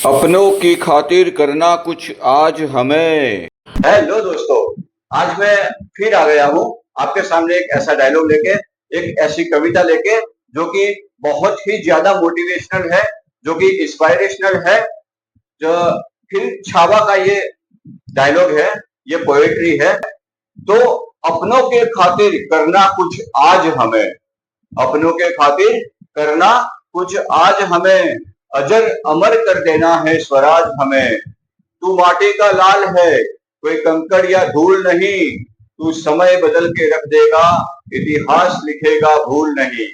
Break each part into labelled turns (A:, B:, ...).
A: अपनों की खातिर करना कुछ आज हमें।
B: हेलो दोस्तों, आज मैं फिर आ गया हूँ आपके सामने एक ऐसा डायलॉग लेके, एक ऐसी कविता लेके जो कि बहुत ही ज्यादा मोटिवेशनल है, जो कि इंस्पायरेशनल है। जो फिल्म छावा का ये डायलॉग है, ये पोएट्री है। तो अपनों के खातिर करना कुछ आज हमें, अपनों के खातिर करना कुछ आज हमें, अजर अमर कर देना है स्वराज हमें। तू माटी का लाल है, कोई कंकड़ या धूल नहीं, तू समय बदल के रख देगा, इतिहास लिखेगा भूल नहीं।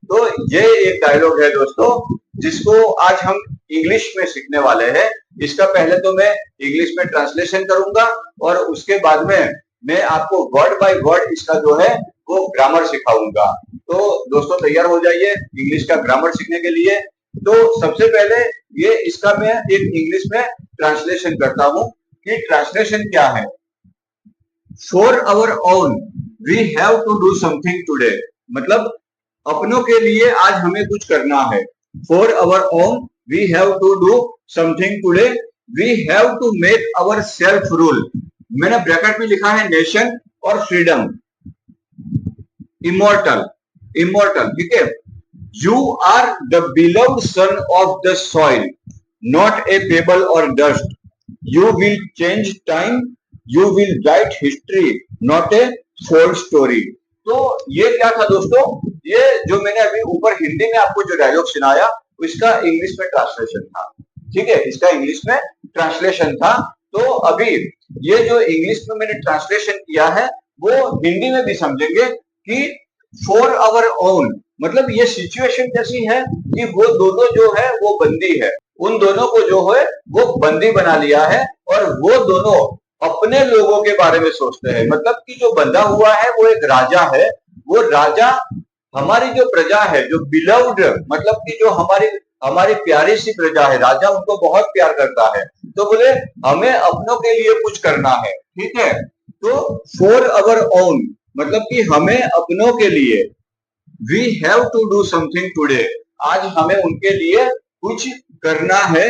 B: तो ये एक डायलॉग है दोस्तों, जिसको आज हम इंग्लिश में सीखने वाले हैं। इसका पहले तो मैं इंग्लिश में ट्रांसलेशन करूंगा और उसके बाद में मैं आपको वर्ड बाय वर्ड इसका जो है वो ग्रामर सिखाऊंगा। तो दोस्तों तैयार हो जाइए इंग्लिश का ग्रामर सीखने के लिए। तो सबसे पहले ये इसका मैं एक इंग्लिश में ट्रांसलेशन करता हूं कि ट्रांसलेशन क्या है। For our own we have to do something today, मतलब अपनों के लिए आज हमें कुछ करना है। For our own we have to do something today, we have to make our self rule. मैंने ब्रैकेट में लिखा है नेशन और फ्रीडम, इमोर्टल, इमोर्टल, ठीक है। You are the beloved son of the soil, not a pebble or dust. You will change time, you will write history, not a false story. तो ये क्या था दोस्तों, ये जो मैंने अभी ऊपर हिंदी में आपको जो डायलॉग सुनाया इसका इंग्लिश में ट्रांसलेशन था, ठीक है, इसका इंग्लिश में ट्रांसलेशन था। तो अभी ये जो इंग्लिश में मैंने ट्रांसलेशन किया है वो हिंदी में भी समझेंगे कि फॉर आवर ओन मतलब ये सिचुएशन कैसी है कि वो दोनों जो है वो बंदी है, उन दोनों को जो है वो बंदी बना लिया है और वो दोनों अपने लोगों के बारे में सोचते हैं। मतलब कि जो बंधा हुआ है वो एक राजा है, वो राजा हमारी जो प्रजा है, जो बिलव्ड मतलब कि जो हमारी हमारी प्यारी सी प्रजा है, राजा उनको बहुत प्यार करता है। तो बोले हमें अपनों के लिए कुछ करना है, ठीक है। तो फॉर आवर ओन मतलब कि हमें अपनों के लिए, we have to do something today, आज हमें उनके लिए कुछ करना है।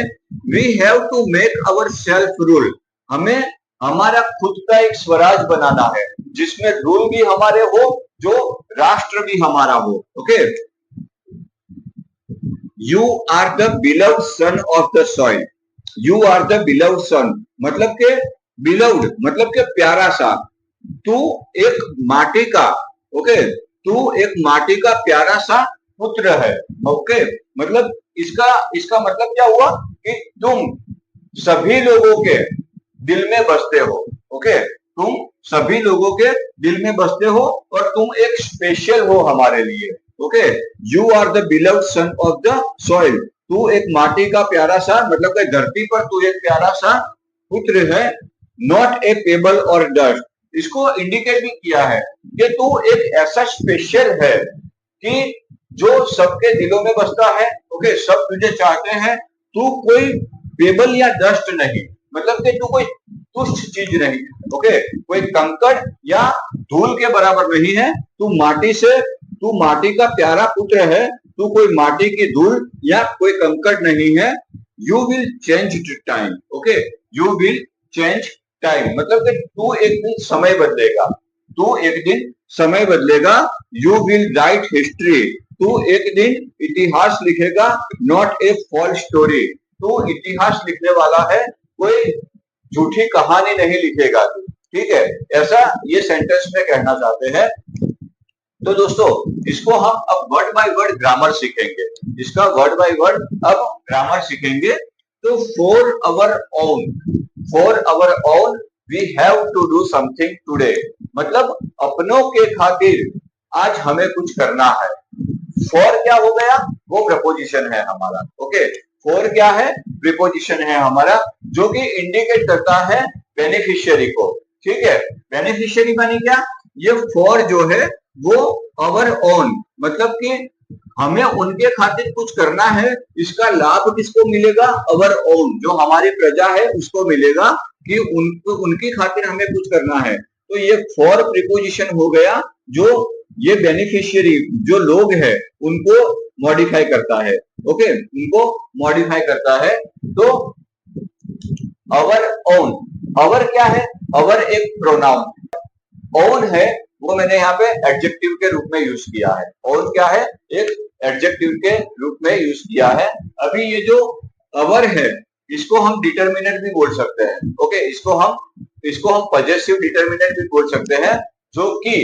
B: We have to make our self rule, हमें हमारा खुद का एक स्वराज बनाना है जिसमें रूल भी हमारे हो, जो राष्ट्र भी हमारा हो। Okay, you are the beloved son of the soil, you are the beloved son मतलब के बिलव्ड मतलब के प्यारा सा, तू एक माटी का, ओके, तू एक माटी का प्यारा सा पुत्र है। ओके, मतलब इसका इसका मतलब क्या हुआ कि तुम सभी लोगों के दिल में बसते हो। ओके, तुम सभी लोगों के दिल में बसते हो और तुम एक स्पेशल हो हमारे लिए। Okay, you are the beloved son of the soil, तू एक माटी का प्यारा सा मतलब कि धरती पर तू एक प्यारा सा पुत्र है। Not a pebble or dust, इसको इंडिकेट भी किया है कि तू एक ऐसा स्पेशल है कि जो सबके दिलों में बसता है। ओके, सब तुझे चाहते हैं, तू कोई पेबल या डस्ट नहीं, मतलब कि तू कोई तुच्छ चीज नहीं। ओके, कोई कंकड़ या धूल के बराबर नहीं है, तू माटी से, तू माटी का प्यारा पुत्र है, तू कोई माटी की धूल या कोई कंकड़ नहीं है। You will change time, okay, you will change time मतलब कि तू एक दिन समय बदलेगा, तू एक दिन समय बदलेगा। यू विल राइट हिस्ट्री, तू एक दिन इतिहास लिखेगा। नॉट ए फॉल्स स्टोरी, तू इतिहास लिखने वाला है, कोई झूठी कहानी नहीं लिखेगा तू, ठीक है। ऐसा ये सेंटेंस में कहना चाहते हैं। तो दोस्तों इसको हम अब वर्ड बाय वर्ड ग्रामर सीखेंगे, इसका वर्ड बाय वर्ड अब ग्रामर सीखेंगे। तो for our own, for our own we have to do something today, मतलब अपनों के खातिर आज हमें कुछ करना है। फॉर क्या हो गया, वो प्रपोजिशन है हमारा। ओके, फॉर क्या है, प्रीपोजिशन है हमारा, जो कि इंडिकेट करता है बेनिफिशियरी को, ठीक है। बेनिफिशियरी मानी क्या, ये फॉर जो है वो आवर ओन मतलब कि हमें उनके खातिर कुछ करना है, इसका लाभ किसको मिलेगा, अवर ओन जो हमारी प्रजा है उसको मिलेगा कि उनको उनकी खातिर हमें कुछ करना है। तो ये फॉर प्रीपोजिशन हो गया, जो ये बेनिफिशियरी जो लोग हैं उनको मॉडिफाई करता है, ओके, उनको मॉडिफाई करता है। तो अवर ओन, अवर क्या है? अवर एक प्रोनाउन, ओन है वो मैंने यहाँ पे एडजेक्टिव के रूप में यूज किया है। ओन क्या है? एक एडजेक्टिव के रूप में यूज किया है। अभी ये जो अवर है इसको हम डिटर्मिनेंट भी बोल सकते हैं, ओके, इसको हम पजेसिव डिटर्मिनेंट भी बोल सकते हैं, जो कि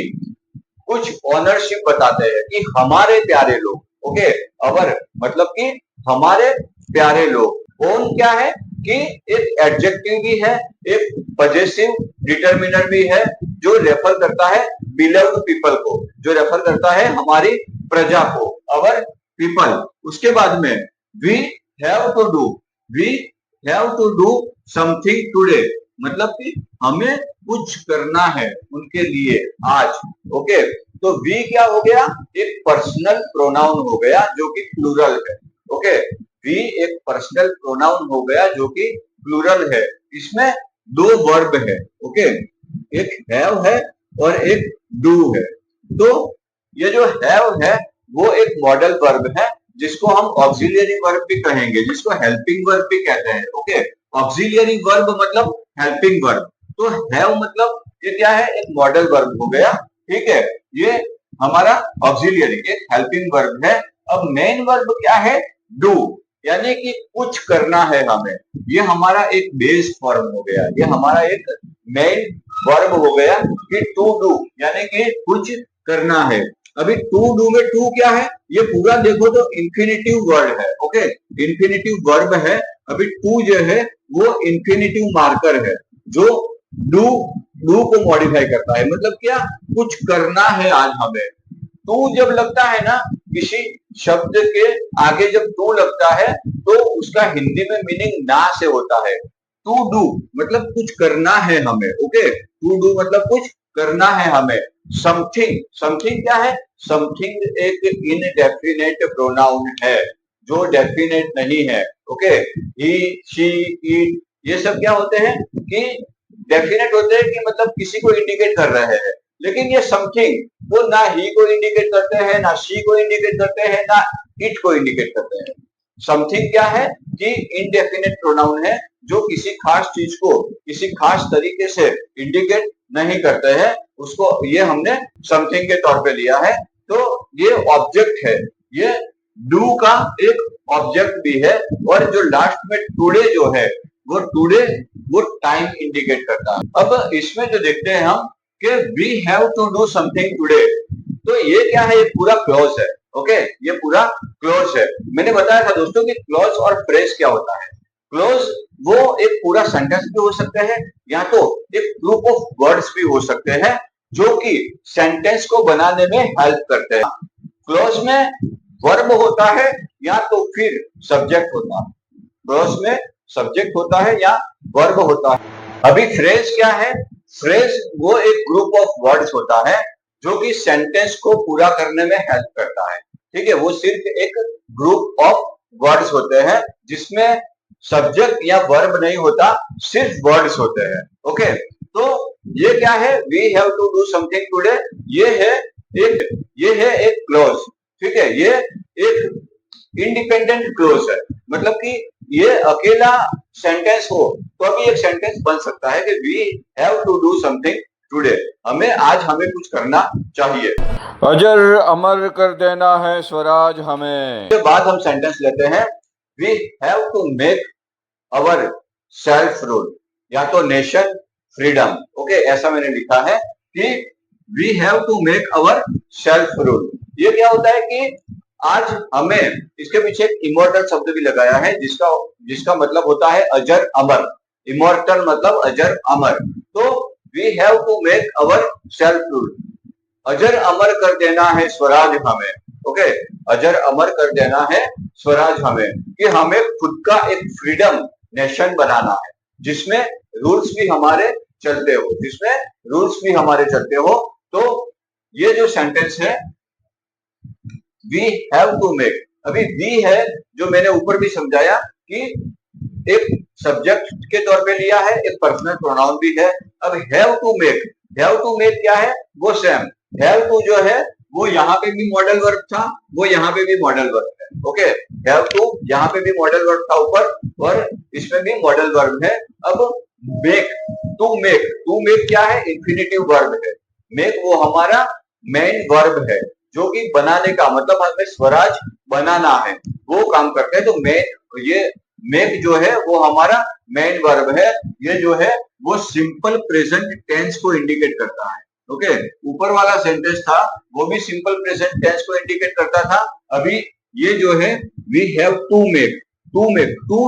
B: कुछ ओनरशिप बताते हैं कि हमारे प्यारे लोग, ओके, अवर मतलब कि हमारे प्यारे लोग। ओन क्या है कि एक एडजेक्टिव भी है, एक पजेसिव डिटर्मिनर भी है, जो रेफर करता है बिलव्ड पीपल को, जो रेफर करता है हमारी प्रजा को, अवर पीपल। उसके बाद में we have to do, we have to do something today, मतलब कि हमें कुछ करना है उनके लिए आज, ओके। तो वी क्या हो गया? एक पर्सनल प्रोनाउन हो गया जो कि प्लूरल है, ओके। वी एक पर्सनल प्रोनाउन हो गया जो कि प्लूरल है। इसमें दो वर्ब है, ओके, एक हैव है और एक डू है। तो ये जो हैव है वो एक मॉडल वर्ब है, जिसको हम ऑक्सिलियरी वर्ब भी कहेंगे, जिसको हेल्पिंग वर्ब भी कहते हैं, ओके। ऑक्सिलियरी वर्ब मतलब हेल्पिंग वर्ब। तो हैव मतलब ये क्या है? एक मॉडल वर्ब हो गया, ठीक है। ये हमारा ऑक्सिलियरी एक हेल्पिंग वर्ब है। अब मेन वर्ब क्या है? डू, यानी कि कुछ करना है हमें। ये हमारा एक बेस फॉर्म हो गया, ये हमारा एक मेन वर्ब हो गया कि टू डू, यानी कि कुछ करना है। अभी टू डू में टू क्या है? ये पूरा देखो तो इंफिनिटिव वर्ड है, ओके, इंफिनिटिव वर्ब है। अभी टू जो है वो इंफिनिटिव मार्कर है, जो डू डू को मॉडिफाई करता है। मतलब क्या? कुछ करना है आज हमें। टू जब लगता है ना किसी शब्द के आगे, जब टू लगता है तो उसका हिंदी में मीनिंग ना से होता है। टू डू मतलब कुछ करना है हमें, ओके। टू डू मतलब कुछ करना है हमें। समथिंग, समथिंग क्या है? समथिंग एक इनडेफिनेट प्रोनाउन है, जो डेफिनेट नहीं है, ओके। ही, शी, इट, ये सब क्या होते हैं कि डेफिनेट होते हैं, कि मतलब किसी को इंडिकेट कर रहे हैं। लेकिन ये समथिंग वो ना ही को इंडिकेट करते हैं, ना शी को इंडिकेट करते हैं, ना इट को इंडिकेट करते हैं। समथिंग क्या है कि इनडेफिनेट प्रोनाउन है, जो किसी खास चीज को किसी खास तरीके से इंडिकेट नहीं करते हैं, उसको ये हमने समथिंग के तौर पे लिया है। तो ये ऑब्जेक्ट है, ये डू का एक ऑब्जेक्ट भी है। और जो लास्ट में टुडे जो है वो टुडे वो टाइम इंडिकेट करता है। अब इसमें जो देखते हैं हम कि we have to do something today, तो ये क्या है? ये पूरा क्लॉज है, ओके, ये पूरा क्लॉज है। मैंने बताया था दोस्तों कि क्लॉज और फ्रेज क्या होता है। क्लॉज वो एक पूरा सेंटेंस भी हो सकता है, या तो एक ग्रुप ऑफ वर्ड्स भी हो सकते हैं, जो कि सेंटेंस को बनाने में हेल्प करते हैं। क्लॉज में वर्ब होता है या तो फिर सब्जेक्ट होता है, क्लॉज में सब्जेक्ट होता है या वर्ब होता है। अभी फ्रेज क्या है? फ्रेज वो एक ग्रुप ऑफ वर्ड्स होता है, जो कि सेंटेंस को पूरा करने में हेल्प करता है, ठीक है। वो सिर्फ एक ग्रुप ऑफ वर्ड्स होते हैं, जिसमें सब्जेक्ट या वर्ब नहीं होता, सिर्फ वर्ड्स होते हैं, ओके। तो ये क्या है? We have to do something today, ये है एक क्लोज, ठीक है। ये एक इंडिपेंडेंट क्लोज है, मतलब कि ये अकेला सेंटेंस हो तो अभी एक सेंटेंस बन सकता है कि we have to do something today, हमें कुछ करना चाहिए।
A: अजर अमर कर देना है स्वराज हमें।
B: के बाद हम सेंटेंस लेते हैं, we have to make our self rule, या तो नेशन फ्रीडम, ओके, ऐसा मैंने लिखा है कि we have to make our self rule. ये क्या होता है कि आज हमें, इसके पीछे एक इमोर्टल शब्द भी लगाया है, जिसका मतलब होता है अजर अमर। इमोर्टल मतलब अजर अमर। तो we have to make our self rule, अजर अमर कर देना है स्वराज हमें, ओके, अजर अमर कर देना है स्वराज हमें, कि हमें खुद का एक फ्रीडम नेशन बनाना है, जिसमें रूल्स भी हमारे चलते हो, तो ये जो सेंटेंस है वी हैव टू मेक, अभी वी है जो मैंने ऊपर भी समझाया कि एक सब्जेक्ट के तौर पे लिया है, एक पर्सनल प्रोनाउन भी है। अब हैव टू मेक क्या है? वो सेम, हैव टू जो है वो यहाँ पे भी मॉडल वर्ब था, वो यहाँ पे भी मॉडल वर्ब है। ओके, हैव टू यहाँ पे भी मॉडल वर्ब था ऊपर, और इसमें भी मॉडल वर्ब है। अब मेक, टू मेक क्या है? इंफिनिटिव वर्ब है। मेक वो हमारा मेन वर्ब है, जो कि बनाने का मतलब हमें स्वराज बनाना है, वो काम करते हैं। तो ये मेक जो है वो हमारा मेन वर्ब है। ये जो है वो सिंपल प्रेजेंट टेंस को इंडिकेट करता है। ओके, ऊपर वाला सेंटेंस था वो भी सिंपल प्रेजेंट टेंस को इंडिकेट करता था। अभी ये जो है we have to make, to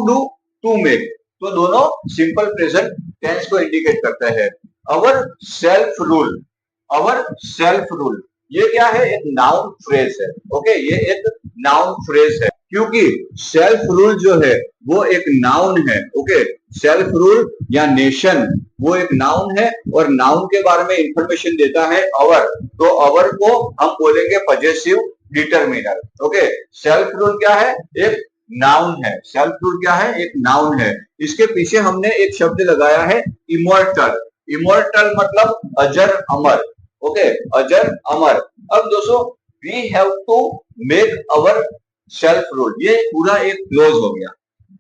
B: do, to make, तो दोनों सिंपल प्रेजेंट टेंस को इंडिकेट करते हैं। Our self rule, our self rule, ये क्या है? एक नाउन फ्रेज है। ओके, ये एक नाउन फ्रेज है, क्योंकि सेल्फ रूल जो है वो एक नाउन है। ओके, सेल्फ रूल या नेशन वो एक नाउन है, और नाउन के बारे में इंफॉर्मेशन देता है अवर, तो अवर को हम बोलेंगे possessive determiner. Okay, self rule क्या है? एक नाउन है। सेल्फ रूल क्या है? एक नाउन है। इसके पीछे हमने एक शब्द लगाया है इमोर्टल। इमोर्टल मतलब अजर अमर। ओके, अजर अमर। अब दोस्तों, we have to make our self rule, ये पूरा एक क्लोज हो गया।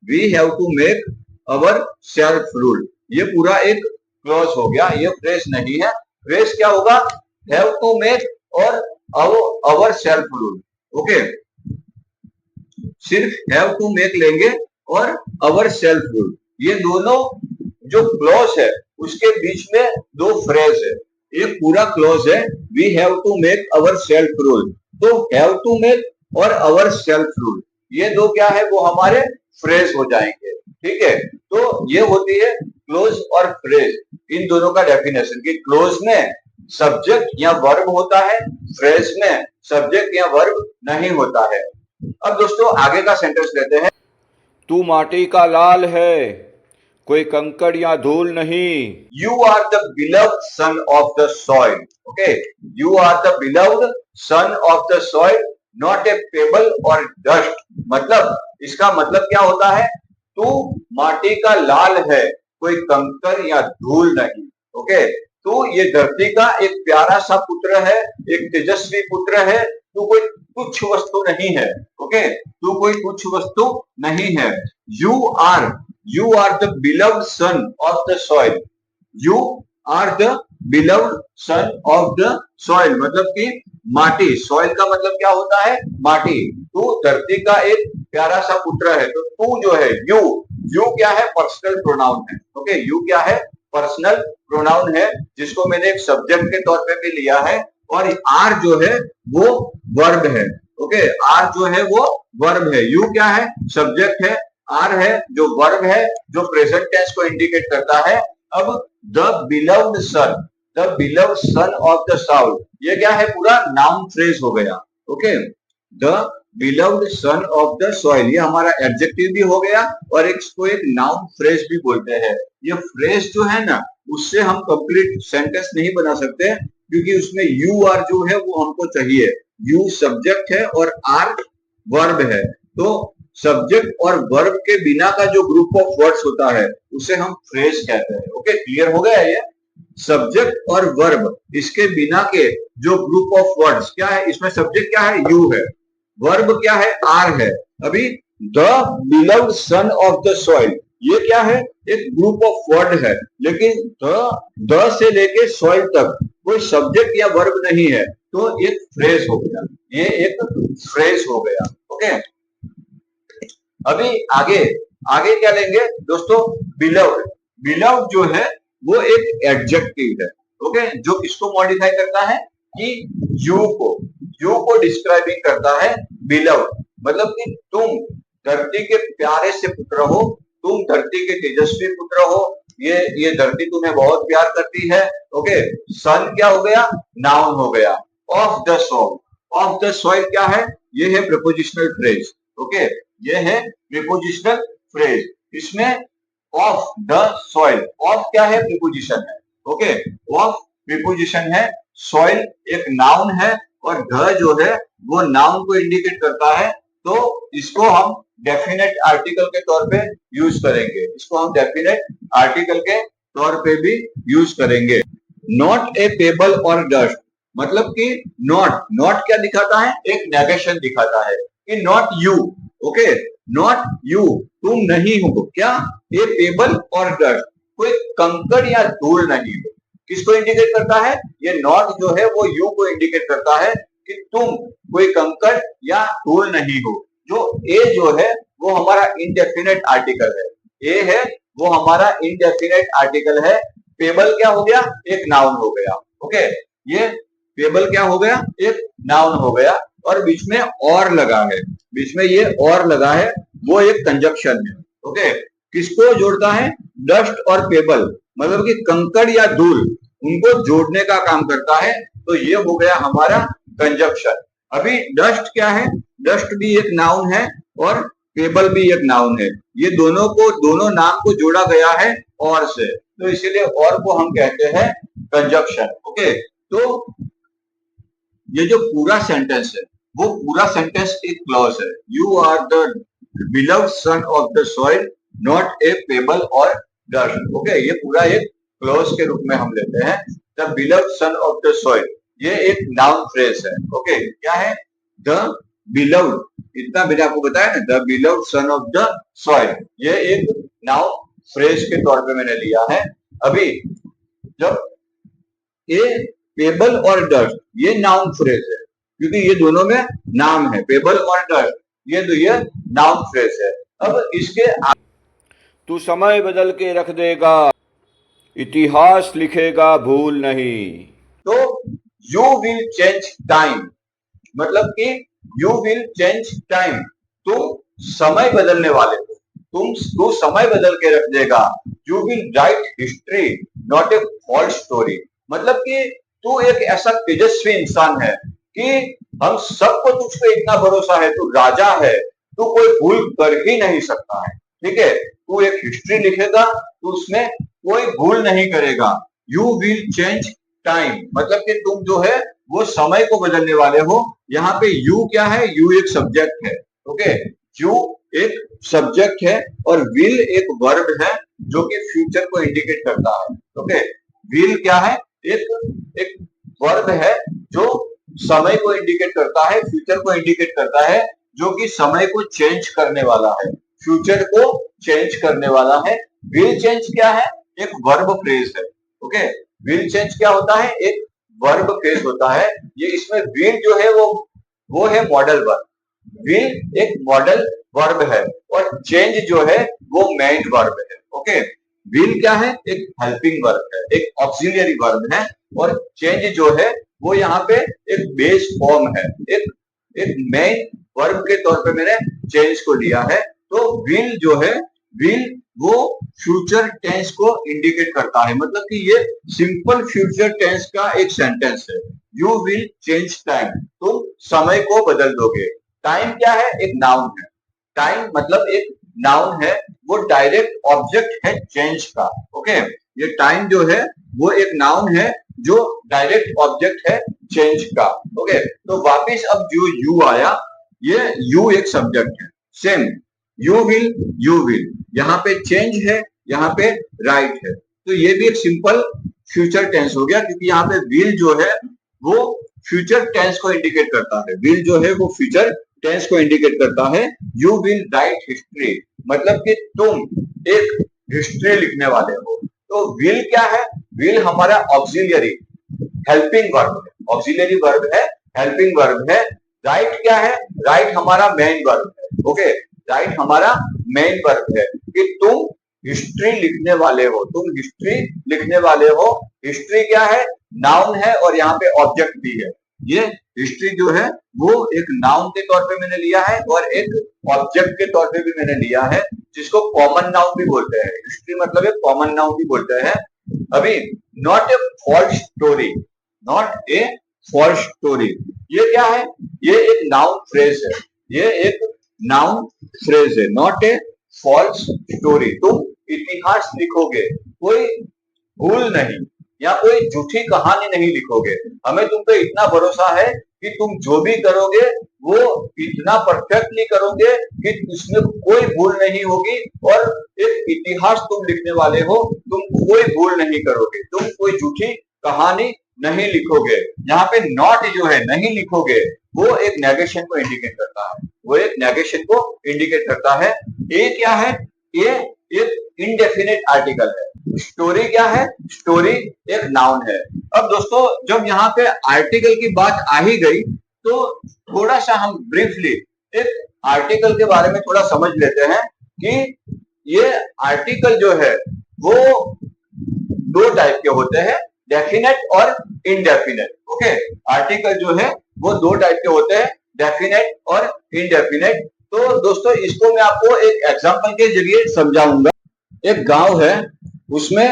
B: We have to make our self rule, ये पूरा एक क्लोज हो गया। ये फ्रेज नहीं है। फ्रेज क्या होगा? हैव टू मेक और अवर सेल्फ रूल। ओके, सिर्फ हैव टू मेक लेंगे और अवर सेल्फ रूल, ये दोनों जो क्लॉज है उसके बीच में दो फ्रेज है। एक पूरा क्लॉज है we have to make our self rule, तो हैव टू मेक और अवर सेल्फ रूल, ये दो क्या है? वो हमारे फ्रेज हो जाएंगे। ठीक है, तो ये होती है क्लोज और फ्रेज, इन दोनों का डेफिनेशन कि क्लोज में सब्जेक्ट या वर्ब होता है, फ्रेज में सब्जेक्ट या वर्ब नहीं होता है। अब दोस्तों आगे का सेंटेंस लेते हैं।
A: तू माटी का लाल है, कोई कंकड़ या धूल नहीं।
B: You are the beloved son of the soil. Okay, you are the beloved son of the soil, not a pebble or dust. मतलब इसका मतलब क्या होता है? तू माटी का लाल है, कोई कंकर या धूल नहीं। ओके, तू ये धरती का एक प्यारा सा पुत्र है, एक तेजस्वी पुत्र है। तू कोई तुच्छ वस्तु नहीं है। ओके, तू कोई तुच्छ वस्तु नहीं है। You are the beloved son of the soil. You are the beloved son of the soil, मतलब कि माटी, सॉइल का मतलब क्या होता है? माटी। तू धरती का एक प्यारा सा पुत्र है। तो तू जो है यू क्या है? पर्सनल प्रोनाउन है। ओके, यू क्या है? पर्सनल प्रोनाउन है, जिसको मैंने एक सब्जेक्ट के तौर पे भी लिया है, और आर जो है वो वर्ब है। ओके, आर जो है वो वर्ब है। यू क्या है? सब्जेक्ट है। आर है जो वर्ब है, जो प्रेजेंट टेंस को इंडिकेट करता है। अब the beloved son of the Saul, ये क्या है? पूरा नाउन फ्रेज हो गया। Okay, the beloved son of the soil, ये हमारा एडजेक्टिव भी हो गया, और इसको एक नाउन फ्रेज भी बोलते हैं। ये फ्रेज जो है ना, उससे हम कंप्लीट सेंटेंस नहीं बना सकते, क्योंकि उसमें यू आर जो है वो हमको चाहिए। यू सब्जेक्ट है और आर वर्ब है। तो सब्जेक्ट और वर्ब के बिना का जो ग्रुप ऑफ वर्ड्स होता है उसे हम फ्रेज कहते हैं। ओके, क्लियर हो गया? ये सब्जेक्ट और वर्ब, इसके बिना के जो ग्रुप ऑफ वर्ड्स क्या है? इसमें सब्जेक्ट क्या है? यू है। वर्ब क्या है? आर है। अभी the beloved son of the soil, ये क्या है? एक ग्रुप ऑफ वर्ड है, लेकिन द से लेके सॉइल तक कोई सब्जेक्ट या वर्ब नहीं है, तो एक फ्रेज हो गया। ये एक फ्रेज हो गया। ओके, अभी आगे क्या लेंगे दोस्तों? बिलव्ड जो है वो एक एडजेक्टिव है। ओके, जो किसको मॉडिफाई करता है? कि यू को डिस्क्राइबिंग करता है। बिलव्ड मतलब कि तुम धरती के प्यारे से पुत्र हो, तुम धरती के तेजस्वी पुत्र हो, ये धरती तुम्हें बहुत प्यार करती है। ओके, सन क्या हो गया? नाउन हो गया। ऑफ द सॉइल क्या है? ये है प्रीपोजिशनल फ्रेज। ओके, ये है प्रीपोजिशनल फ्रेज। इसमें ऑफ द सॉइल, ऑफ क्या है? प्रीपोजिशन है। ओके, ऑफ प्रीपोजिशन है। सॉइल एक नाउन है, और द जो है वो नाउन को इंडिकेट करता है, तो इसको हम डेफिनेट आर्टिकल के तौर पे यूज करेंगे। इसको हम डेफिनेट आर्टिकल के तौर पे भी यूज करेंगे। Not a pebble or dust, मतलब कि नॉट, नॉट क्या दिखाता है, एक नेगेशन दिखाता है कि not you, okay, not you, तुम नहीं हो क्या, ए पेबल और डस्ट, कोई कंकड़ या धूल नहीं हो। किसको इंडिकेट करता है, ये नॉट जो है वो यू को इंडिकेट करता है कि तुम कोई कंकड़ या धूल नहीं हो। जो ए जो है वो हमारा इनडेफिनेट आर्टिकल है, ए है वो हमारा इनडेफिनेट आर्टिकल है। पेबल क्या हो गया, एक नाउन हो गया, ओके, ये पेबल क्या हो गया, एक नाउन हो गया, और बीच में और लगा है, बीच में ये और लगा है, वो एक कंजक्शन है, ओके। किसको जोड़ता है, डस्ट और पेबल, मतलब कि कंकड़ या धूल, उनको जोड़ने का काम करता है। तो ये हो गया हमारा कंजक्शन। अभी डस्ट क्या है, डस्ट भी एक नाउन है और पेबल भी एक नाउन है। ये दोनों को, दोनों नाम को जोड़ा गया है और से, तो इसीलिए और को हम कहते हैं कंजक्शन, ओके। तो ये जो पूरा सेंटेंस है वो पूरा सेंटेंस एक क्लॉज है, you are the beloved son of the soil, not a pebble or dust, okay. ये पूरा एक क्लॉज के रूप में हम लेते हैं, the beloved son of the soil, ये एक नाउन फ्रेज है, ओके। क्या है, द बिलव्ड, इतना मैंने आपको बताया ना, the beloved son of the soil, ये एक नाउन फ्रेज के तौर पे मैंने लिया है। अभी जब ए पेबल और डस्ट, ये नाउन फ्रेज है, क्योंकि ये दोनों में नाम है, पेबल और डस्ट, ये नाउन फ्रेज है। अब इसके
A: तू समय बदल के रख देगा, इतिहास लिखेगा भूल नहीं।
B: तो यू विल चेंज टाइम, मतलब कि यू विल चेंज टाइम, तुम समय बदलने वाले हो, तू समय बदल के रख देगा। You will write history not a false story, मतलब कि तू एक ऐसा तेजस्वी इंसान है कि हम सबको तुझ पे इतना भरोसा है, तू राजा है, तू कोई भूल कर ही नहीं सकता है, ठीक है। तू एक हिस्ट्री लिखेगा, तू उसमें कोई भूल नहीं करेगा। यू विल चेंज टाइम, मतलब कि तुम जो है वो समय को बदलने वाले हो। यहाँ पे यू क्या है, यू एक सब्जेक्ट है, ओके, यू एक सब्जेक्ट है और विल एक वर्ब है जो कि फ्यूचर को इंडिकेट करता है, ओके। विल क्या है, एक वर्ब है जो समय को इंडिकेट करता है, फ्यूचर को इंडिकेट करता है, जो कि समय को चेंज करने वाला है, फ्यूचर को चेंज करने वाला है। विल चेंज क्या है, एक वर्ब फ्रेज है, ओके। विल चेंज क्या होता है, एक वर्ब फ्रेज होता है। ये इसमें विल जो है वो है मॉडल वर्ब, विल एक मॉडल वर्ब है और चेंज जो है वो मेन वर्ब है, ओके। विल क्या है, एक हेल्पिंग वर्ब है, एक ऑक्सिलियरी वर्ब है, और चेंज जो है वो यहाँ पे एक बेस फॉर्म है, एक मेन वर्ब के तौर पे मैंने चेंज को लिया है। तो विल जो है, विल वो फ्यूचर टेंस को इंडिकेट करता है, मतलब कि ये सिंपल फ्यूचर टेंस का एक सेंटेंस है। यू विल चेंज टाइम, तुम समय को बदल दोगे। टाइम क्या है, एक नाउन है, टाइम मतलब एक नाउन है, वो डायरेक्ट ऑब्जेक्ट है चेंज का, ओके। ये टाइम जो है वो एक नाउन है जो डायरेक्ट ऑब्जेक्ट है चेंज का, ओके। तो वापिस अब जो यू आया, ये यू एक सब्जेक्ट है, सेम यू विल, यहाँ पे चेंज है, यहाँ पे राइट है, तो ये भी एक सिंपल फ्यूचर टेंस हो गया, क्योंकि यहाँ पे विल जो है वो फ्यूचर टेंस को इंडिकेट करता है, विल जो है वो फ्यूचर टेंस को इंडिकेट करता है। यू विल राइट हिस्ट्री, मतलब कि तुम एक हिस्ट्री लिखने वाले हो। तो विल क्या है, विल हमारा ऑक्सिलियरी हेल्पिंग वर्ब है, ऑक्सिलियरी वर्ब है, हेल्पिंग वर्ब है। राइट क्या है, राइट हमारा मेन वर्ब है, ओके। राइट हमारा मेन वर्ब है कि तुम हिस्ट्री लिखने वाले हो, तुम हिस्ट्री लिखने वाले हो। हिस्ट्री क्या है, नाउन है और यहाँ पे ऑब्जेक्ट भी है। ये हिस्ट्री जो है वो एक नाउन के तौर पे मैंने लिया है और एक ऑब्जेक्ट के तौर पे भी मैंने लिया है, जिसको कॉमन नाउन भी बोलते हैं। हिस्ट्री मतलब एक कॉमन नाउन भी बोलते हैं। अभी not a false story, not a false story, ये क्या है, ये एक नाउन फ्रेज है, ये एक नाउन फ्रेज है। नॉट ए फॉल्स स्टोरी, तुम इतिहास लिखोगे, कोई भूल नहीं या कोई झूठी कहानी नहीं लिखोगे। हमें तुम पे इतना भरोसा है कि तुम जो भी करोगे वो इतना परफेक्टली करोगे कि उसमें कोई भूल नहीं होगी, और एक इतिहास तुम लिखने वाले हो, तुम कोई भूल नहीं करोगे, तुम कोई झूठी कहानी नहीं लिखोगे, यहाँ पे नॉट जो है नहीं लिखोगे, वो एक नेगेशन को इंडिकेट करता है, वो एक नेगेशन को इंडिकेट करता है। ए क्या है? ये एक इंडेफिनिट आर्टिकल है। स्टोरी क्या है? स्टोरी एक नाउन है। अब दोस्तों जब यहाँ पे आर्टिकल की बात आ ही गई तो थोड़ा सा हम ब्रीफली एक आर्टिकल के बारे में थोड़ा समझ लेते हैं कि ये आर्टिकल जो है वो दो टाइप के होते हैं, डेफिनेट और इनडेफिनेट। ओके, आर्टिकल जो है वो दो टाइप के होते हैं, डेफिनेट और इनडेफिनेट। तो दोस्तों इसको मैं आपको एक एग्जांपल के जरिए समझाऊंगा। एक गांव है, उसमें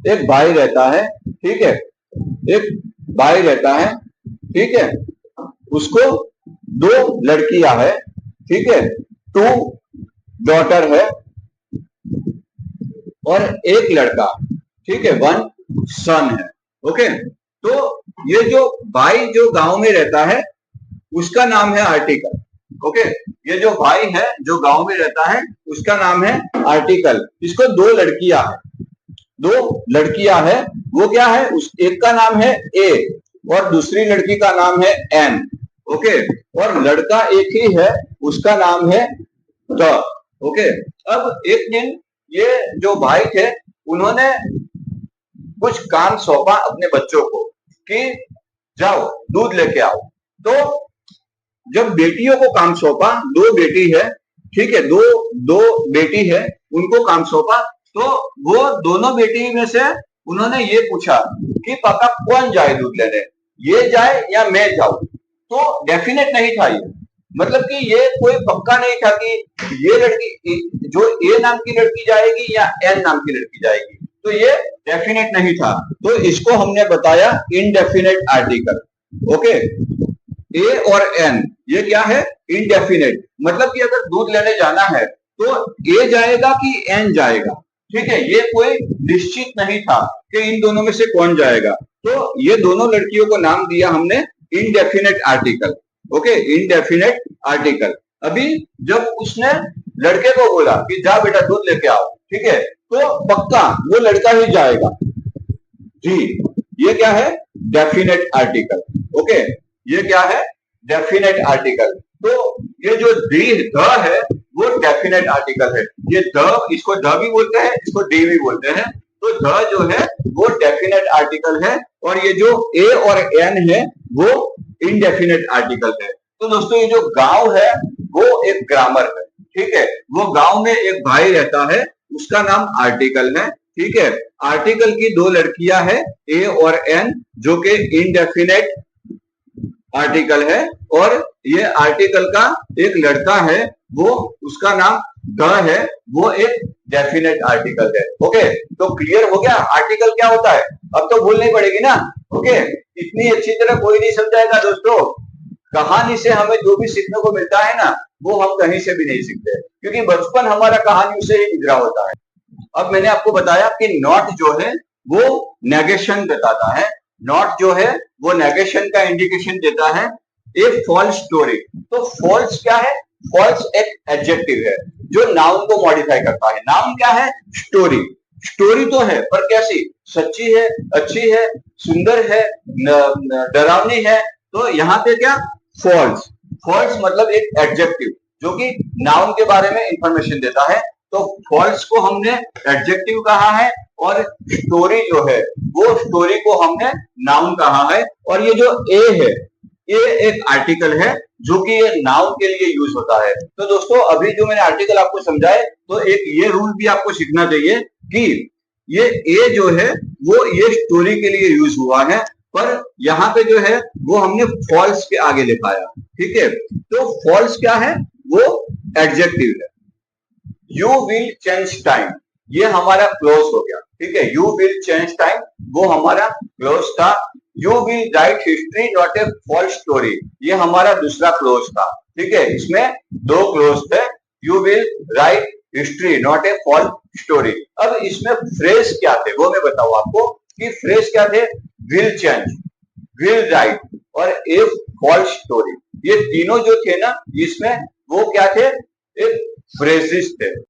B: एक भाई रहता है, ठीक है, एक भाई रहता है, ठीक है, उसको दो लड़कियां है, ठीक है, 2 डॉटर है और एक लड़का, ठीक है, 1 सन है। ओके, तो ये जो भाई जो गांव में रहता है उसका नाम है आर्टिकल। ओके, ये जो भाई है जो गांव में रहता है उसका नाम है आर्टिकल। इसको दो लड़कियां है, वो क्या है, उस एक का नाम है ए और दूसरी लड़की का नाम है एन। ओके, और लड़का एक ही है, उसका नाम है द। ओके, अब एक दिन ये जो भाई थे उन्होंने कुछ काम सौंपा अपने बच्चों को कि जाओ दूध लेके आओ। तो जब बेटियों को काम सौंपा, दो बेटी है, ठीक है, दो बेटी है, उनको काम सौंपा, तो वो दोनों बेटी में से उन्होंने ये पूछा कि पापा कौन जाए दूध लेने, ये जाए या मैं जाऊं। तो डेफिनेट नहीं था ये, मतलब कि ये कोई पक्का नहीं था कि ये लड़की जो ए नाम की लड़की जाएगी या एन नाम की लड़की जाएगी, तो ये डेफिनेट नहीं था। तो इसको हमने बताया इनडेफिनेट आर्टिकल। ओके, ए और एन ये क्या है? इनडेफिनेट, मतलब कि अगर दूध लेने जाना है तो ए जाएगा कि एन जाएगा, ठीक है, ये कोई निश्चित नहीं था कि इन दोनों में से कौन जाएगा। तो ये दोनों लड़कियों को नाम दिया हमने indefinite article. Okay, indefinite article. अभी जब उसने लड़के को बोला कि जा बेटा दूध लेके आओ, ठीक है, तो पक्का वो लड़का ही जाएगा जी। ये क्या है? Definite article. ओके, ये क्या है? Definite article. तो ये जो द है वो डेफिनेट आर्टिकल है। ये द, इसको द भी बोलते हैं, इसको डी भी बोलते हैं। तो द जो है वो डेफिनेट आर्टिकल है और ये जो ए और एन है वो इनडेफिनेट आर्टिकल है। तो दोस्तों ये जो गांव है वो एक ग्रामर है, ठीक है, वो गांव में एक भाई रहता है, उसका नाम आर्टिकल है, ठीक है। आर्टिकल की दो लड़कियां हैं ए और एन, जो कि इनडेफिनेट आर्टिकल है, और ये आर्टिकल का एक लड़का है, वो उसका नाम द है, वो एक डेफिनेट आर्टिकल है। ओके, तो क्लियर हो गया आर्टिकल क्या होता है? अब तो भूल नहीं पड़ेगी ना। ओके, इतनी अच्छी तरह कोई नहीं समझाएगा दोस्तों। कहानी से हमें जो भी सीखने को मिलता है ना, वो हम कहीं से भी नहीं सीखते, क्योंकि बचपन हमारा कहानियों से ही गुजरा होता है। अब मैंने आपको बताया कि नॉट जो है वो नेगेशन बताता है, नॉट जो है वो नेगेशन का इंडिकेशन देता है। ए फॉल्स स्टोरी, तो फॉल्स क्या है? फॉल्स एक एडजेक्टिव है जो नाउन को मॉडिफाई करता है। नाउन क्या है? स्टोरी। स्टोरी तो है पर कैसी? सच्ची है, अच्छी है, सुंदर है, डरावनी है। तो यहाँ पे क्या? फॉल्स। फॉल्स मतलब एक एडजेक्टिव जो कि नाउन के बारे में इंफॉर्मेशन देता है। तो फॉल्स को हमने एडजेक्टिव कहा है और स्टोरी जो है वो स्टोरी को हमने नाउन कहा है। और ये जो ए है ये एक आर्टिकल है जो कि ये नाउन के लिए यूज होता है। तो दोस्तों अभी जो मैंने आर्टिकल आपको समझाए, तो एक ये रूल भी आपको सीखना चाहिए कि ये ए जो है वो ये स्टोरी के लिए यूज हुआ है, पर यहाँ पे जो है वो हमने फॉल्स के आगे लिखाया, ठीक है। तो फॉल्स क्या है? वो एडजेक्टिव है। यू विल चेंज टाइम, ये हमारा क्लोज हो गया, ठीक है। यू विल चेंज टाइम वो हमारा क्लोज था। You will write history not a false story, ये हमारा दूसरा क्लोज था, ठीक है। इसमें दो क्लोज थे, you will write history not a false story. अब इसमें फ्रेज क्या थे वो मैं बताऊं आपको कि फ्रेज क्या थे? विल चेंज, विल राइट और ए फॉल्स स्टोरी। ये तीनों जो थे ना इसमें वो क्या थे? एक फ्रेजेस थे।